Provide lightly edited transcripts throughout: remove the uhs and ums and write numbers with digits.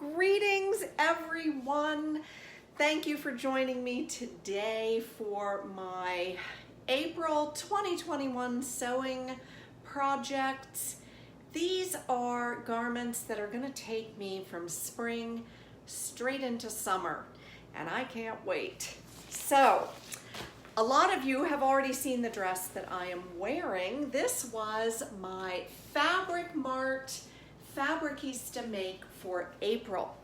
Greetings, everyone. Thank you for joining me today for my April 2021 sewing projects. These are garments that are going to take me from spring straight into summer, and I can't wait. So, a lot of you have already seen the dress that I am wearing. This was my Fabric Mart Fabricista make for April.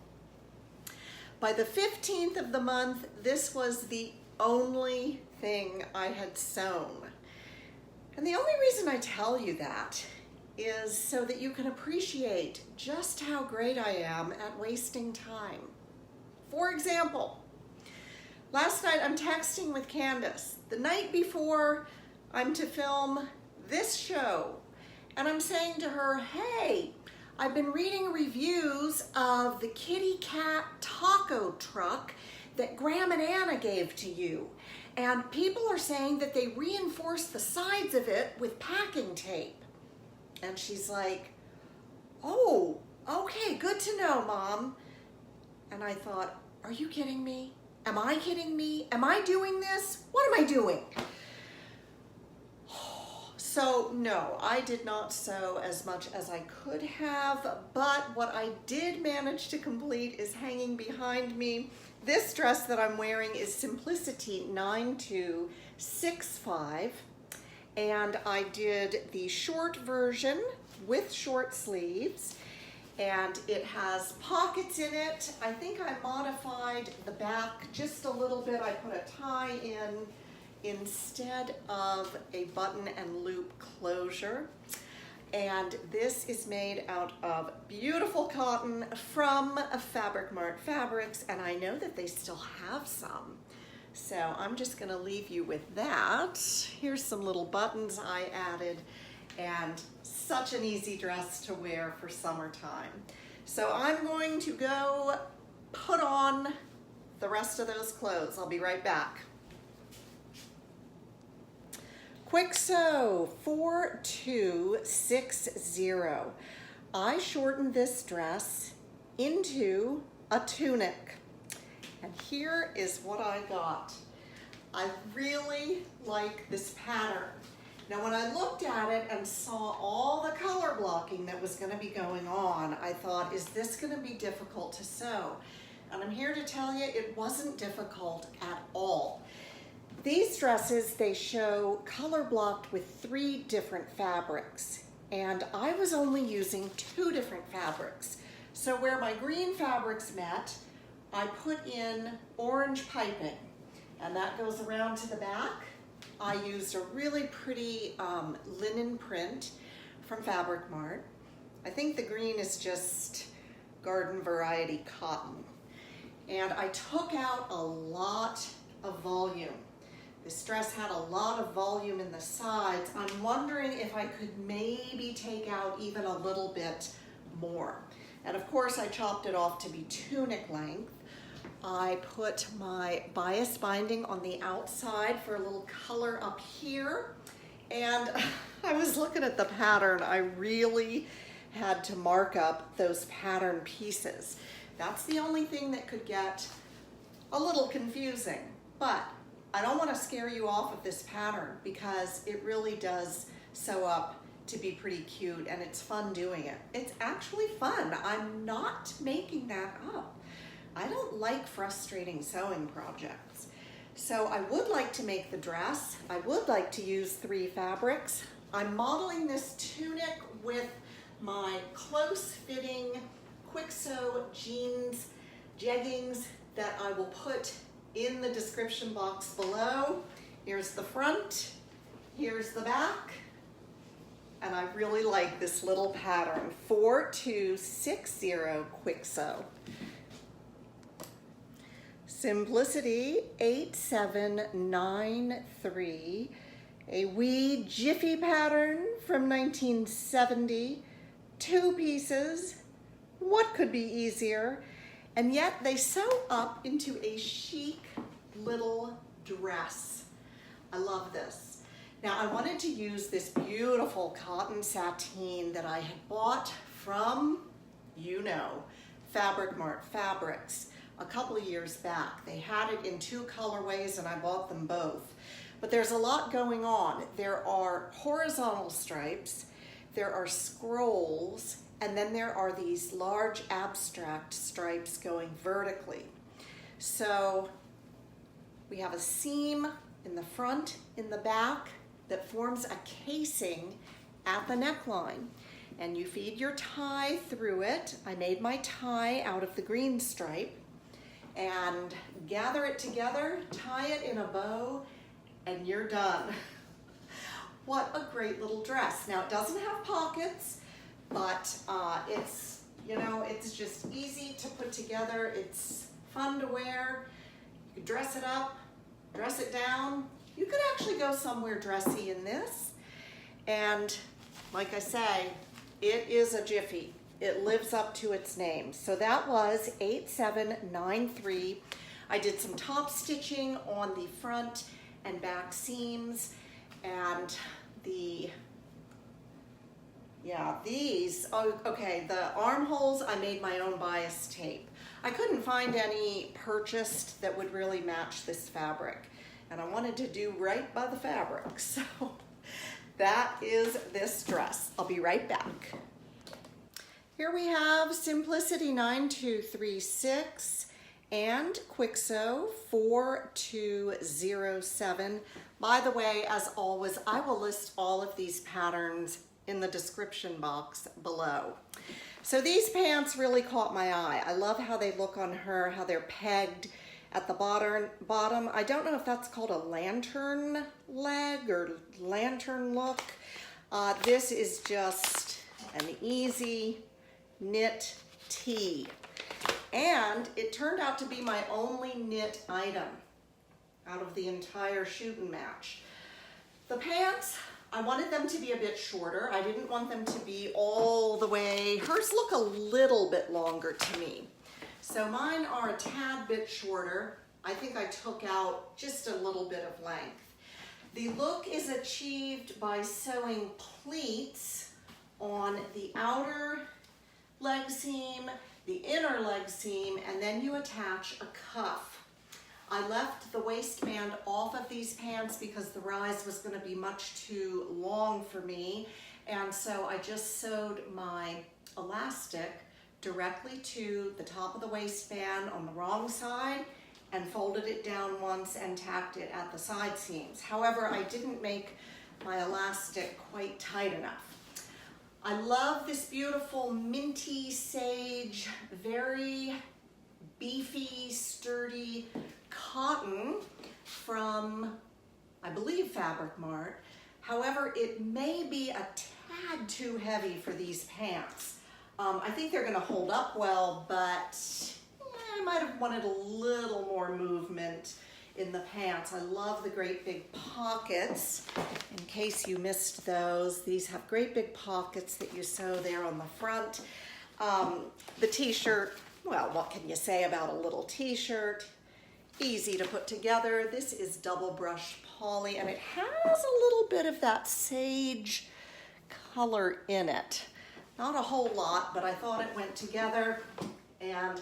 By the 15th of the month, this was the only thing I had sewn. And the only reason I tell you that is so that you can appreciate just how great I am at wasting time. For example, last night I'm texting with Candace the night before I'm to film this show, and I'm saying to her, hey, I've been reading reviews of the kitty cat taco truck that Graham and Anna gave to you, and people are saying that they reinforced the sides of it with packing tape. And she's like, oh, okay, good to know, Mom. And I thought, are you kidding me? Am I kidding me? Am I doing this? What am I doing? So no, I did not sew as much as I could have, but what I did manage to complete is hanging behind me. This dress that I'm wearing is Simplicity 9265, and I did the short version with short sleeves, and it has pockets in it. I think I modified the back just a little bit. I put a tie in instead of a button and loop closure. And this is made out of beautiful cotton from Fabric Mart Fabrics, and I know that they still have some. So I'm just gonna leave you with that. Here's some little buttons I added, and such an easy dress to wear for summertime. So I'm going to go put on the rest of those clothes. I'll be right back. Kwik Sew 4260. I shortened this dress into a tunic. And here is what I got. I really like this pattern. Now when I looked at it and saw all the color blocking that was going to be going on, I thought, is this going to be difficult to sew? And I'm here to tell you it wasn't difficult at all. These dresses, they show color blocked with 3 different fabrics, and I was only using 2 different fabrics. So where my green fabrics met, I put in orange piping, and that goes around to the back. I used a really pretty linen print from Fabric Mart. I think the green is just garden variety cotton. And I took out a lot of volume. This dress had a lot of volume in the sides. I'm wondering if I could maybe take out even a little bit more. And of course I chopped it off to be tunic length. I put my bias binding on the outside for a little color up here. And I was looking at the pattern. I really had to mark up those pattern pieces. That's the only thing that could get a little confusing. But I don't want to scare you off of this pattern because it really does sew up to be pretty cute, and it's fun doing it. It's actually fun. I'm not making that up. I don't like frustrating sewing projects. So I would like to make the dress. I would like to use 3 fabrics. I'm modeling this tunic with my close-fitting Kwik Sew jeans jeggings that I will put in the description box below. Here's the front, here's the back, and I really like this little pattern, 4260 Kwik Sew. Simplicity 8793, a wee Jiffy pattern from 1970, 2 pieces. What could be easier? And yet they sew up into a chic little dress. I love this. Now I wanted to use this beautiful cotton sateen that I had bought from, you know, Fabric Mart Fabrics a couple of years back. They had it in 2 colorways and I bought them both. But there's a lot going on. There are horizontal stripes, there are scrolls, and then there are these large abstract stripes going vertically. So we have a seam in the front, in the back, that forms a casing at the neckline. And you feed your tie through it. I made my tie out of the green stripe and gather it together, tie it in a bow, and you're done. What a great little dress. Now it doesn't have pockets, but it's, you know, it's just easy to put together. It's fun to wear. You can dress it up, dress it down. You could actually go somewhere dressy in this. And like I say, it is a Jiffy. It lives up to its name. So that was 8793. I did some top stitching on the front and back seams, and the armholes, I made my own bias tape. I couldn't find any purchased that would really match this fabric, and I wanted to do right by the fabric. So that is this dress. I'll be right back. Here we have Simplicity 9236 and Kwik Sew 4207. By the way, as always, I will list all of these patterns in the description box below. So these pants really caught my eye. I love how they look on her, how they're pegged at the bottom. I don't know if that's called a lantern leg or lantern look. This is just an easy knit tee. And it turned out to be my only knit item out of the entire shoot and match. The pants, I wanted them to be a bit shorter. I didn't want them to be all the way, hers look a little bit longer to me. So mine are a tad bit shorter. I think I took out just a little bit of length. The look is achieved by sewing pleats on the outer leg seam, the inner leg seam, and then you attach a cuff. I left the waistband off of these pants because the rise was going to be much too long for me, and so I just sewed my elastic directly to the top of the waistband on the wrong side and folded it down once and tacked it at the side seams. However, I didn't make my elastic quite tight enough. I love this beautiful minty sage, very beefy, sturdy cotton from, I believe, Fabric Mart. However, it may be a tad too heavy for these pants. I think they're gonna hold up well, but I might have wanted a little more movement in the pants. I love the great big pockets. In case you missed those, these have great big pockets that you sew there on the front. The t-shirt, well, what can you say about a little t-shirt? Easy to put together. This is double brush poly, and it has a little bit of that sage color in it. Not a whole lot, but I thought it went together, and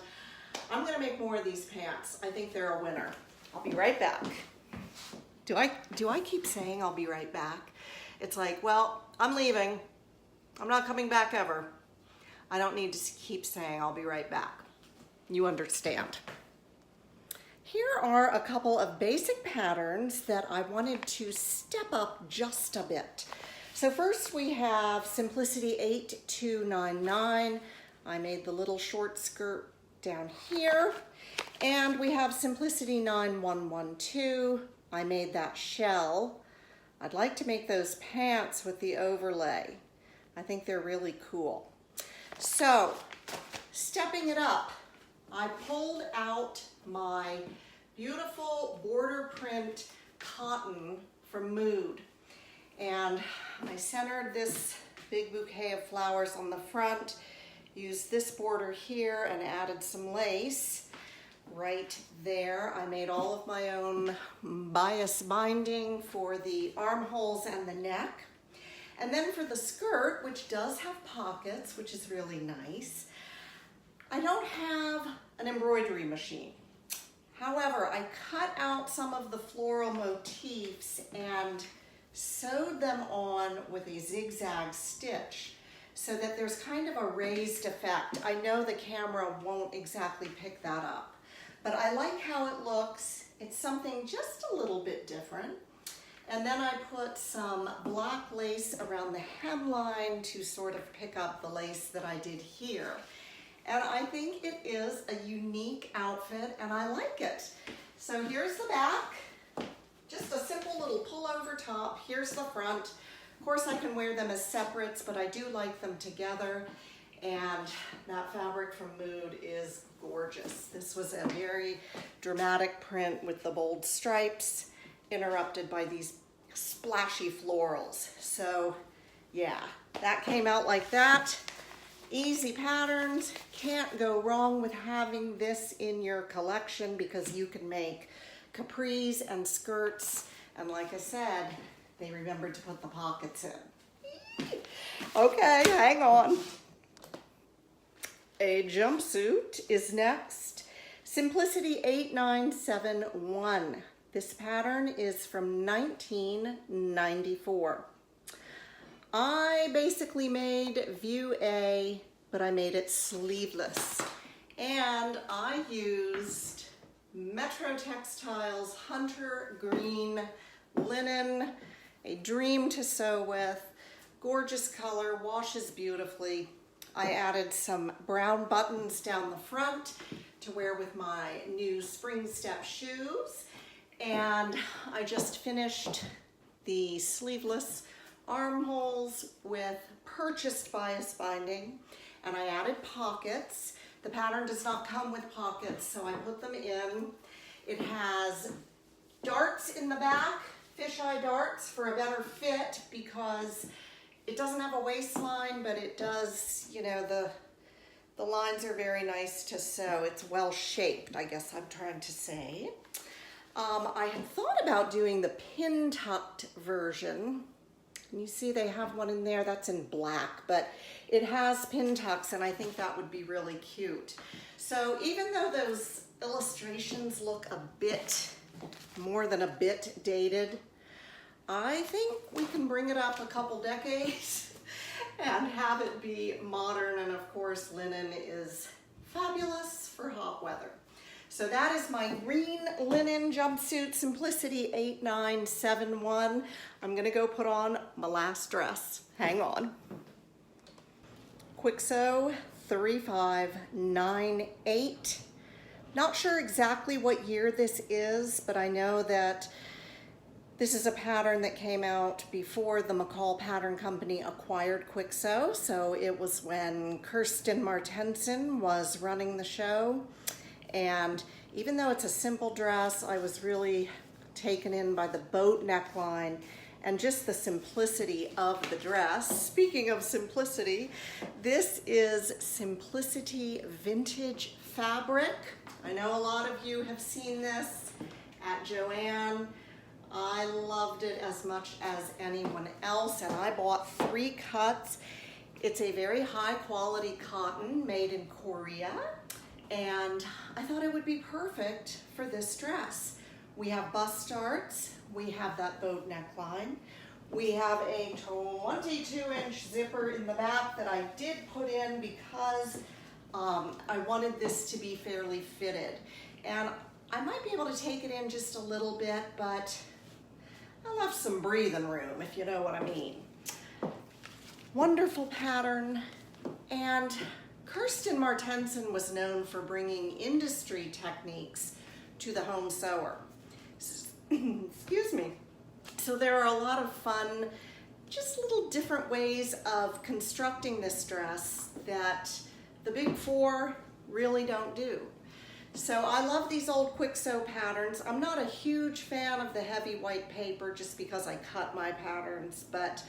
I'm gonna make more of these pants. I think they're a winner. I'll be right back. Do I keep saying I'll be right back? It's like, well, I'm leaving. I'm not coming back ever. I don't need to keep saying I'll be right back. You understand. Here are a couple of basic patterns that I wanted to step up just a bit. So first we have Simplicity 8299. I made the little short skirt down here. And we have Simplicity 9112. I made that shell. I'd like to make those pants with the overlay. I think they're really cool. So, stepping it up, I pulled out my beautiful border print cotton from Mood. And I centered this big bouquet of flowers on the front, used this border here and added some lace right there. I made all of my own bias binding for the armholes and the neck. And then for the skirt, which does have pockets, which is really nice, I don't have an embroidery machine. However, I cut out some of the floral motifs and sewed them on with a zigzag stitch so that there's kind of a raised effect. I know the camera won't exactly pick that up, but I like how it looks. It's something just a little bit different. And then I put some black lace around the hemline to sort of pick up the lace that I did here. And I think it is a unique outfit and I like it. So here's the back, just a simple little pullover top. Here's the front. Of course I can wear them as separates, but I do like them together. And that fabric from Mood is gorgeous. This was a very dramatic print with the bold stripes interrupted by these splashy florals. So yeah, that came out like that. Easy patterns. Can't go wrong with having this in your collection because you can make capris and skirts. And like I said, they remembered to put the pockets in. Okay, hang on. A jumpsuit is next. Simplicity 8971. This pattern is from 1994. I basically made view A, but I made it sleeveless. And I used Metro Textiles Hunter Green linen, a dream to sew with, gorgeous color, washes beautifully. I added some brown buttons down the front to wear with my new spring step shoes. And I just finished the sleeveless armholes with purchased bias binding, and I added pockets. The pattern does not come with pockets, so I put them in. It has darts in the back, fisheye darts for a better fit because it doesn't have a waistline, but it does, you know, the lines are very nice to sew. It's well shaped, I guess I'm trying to say. I had thought about doing the pin tucked version. And you see they have one in there that's in black, but it has pin tucks and I think that would be really cute. So even though those illustrations look a bit, more than a bit dated, I think we can bring it up a couple decades and have it be modern. And of course, linen is fabulous for hot weather. So that is my green linen jumpsuit, Simplicity 8971. I'm gonna go put on my last dress. Hang on. Kwik Sew 3598. Not sure exactly what year this is, but I know that this is a pattern that came out before the McCall Pattern Company acquired Kwik Sew. So it was when Kirsten Martensen was running the show. And even though it's a simple dress, I was really taken in by the boat neckline and just the simplicity of the dress. Speaking of simplicity, this is Simplicity Vintage Fabric. I know a lot of you have seen this at Joann. I loved it as much as anyone else, and I bought 3 cuts. It's a very high quality cotton made in Korea. And I thought it would be perfect for this dress. We have bust darts, we have that boat neckline, we have a 22-inch zipper in the back that I did put in because I wanted this to be fairly fitted. And I might be able to take it in just a little bit, but I left some breathing room, if you know what I mean. Wonderful pattern, and Kirsten Martensen was known for bringing industry techniques to the home sewer. Excuse me. So there are a lot of fun, just little different ways of constructing this dress that the big 4 really don't do. So I love these old Kwik Sew patterns. I'm not a huge fan of the heavy white paper just because I cut my patterns, but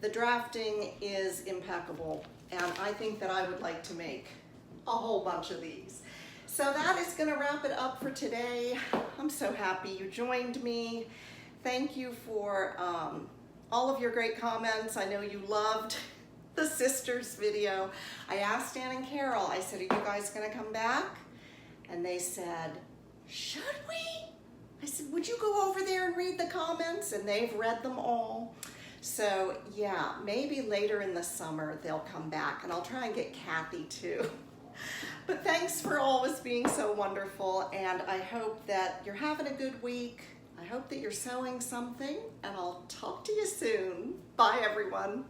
the drafting is impeccable. And I think that I would like to make a whole bunch of these. So that is gonna wrap it up for today. I'm so happy you joined me. Thank you for all of your great comments. I know you loved the sisters video. I asked Ann and Carol, I said, are you guys gonna come back? And they said, should we? I said, would you go over there and read the comments? And they've read them all. So yeah, maybe later in the summer they'll come back, and I'll try and get Kathy too. But thanks for always being so wonderful, and I hope that you're having a good week. I hope that you're sewing something, and I'll talk to you soon. Bye everyone.